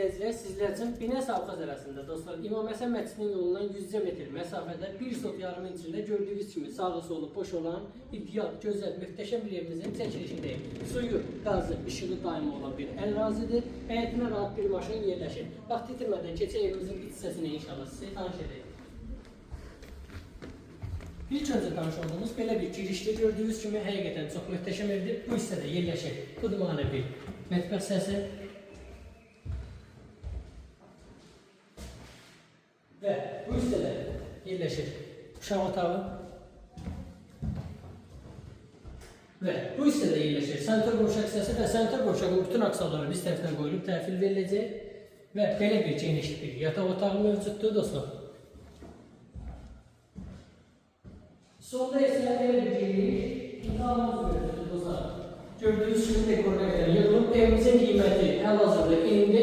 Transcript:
izləyicilər, sizlər üçün Binəs Avxaz ərazisində dostlar, İmam Həsən məscidinin yolundan 100 metr məsafədə bir sot yarım içində gördüyünüz kimi sağı solu boş olan ideal, gözəl, möhtəşəm bir evimizin çəkilişindəyim. Suyu, qazı, işığı daimi olan bir ərazidir. Həyətinə rahat bir maşın yerləşir. Vaxt itirmədən keçək evimizin iç hissəsinə inşallah sizi tanış edək. İlk öncə tanış olduğumuz belə bir girişdə gördüyünüz kimi həqiqətən çox möhtəşəm evdir. Bu hissədə yerləşir xudmanə bir mətbəx hissəsi və bu hissədə yerləşir uşaq otağı və bu hissədə yerləşir sanitar qovşaq hissəsi və sanitar qovşağın bütün aksarları biz tərəfindən qoyulub təhvil veriləcək və belə bir geniş bir yataq otağı mövcuddur dostlar. Sonda ise böyle bir geniş imzamız mövcuddur dostlar. Gördüğünüz kimi dekorlarla yığılıb evimizin qiyməti hal-hazırda enində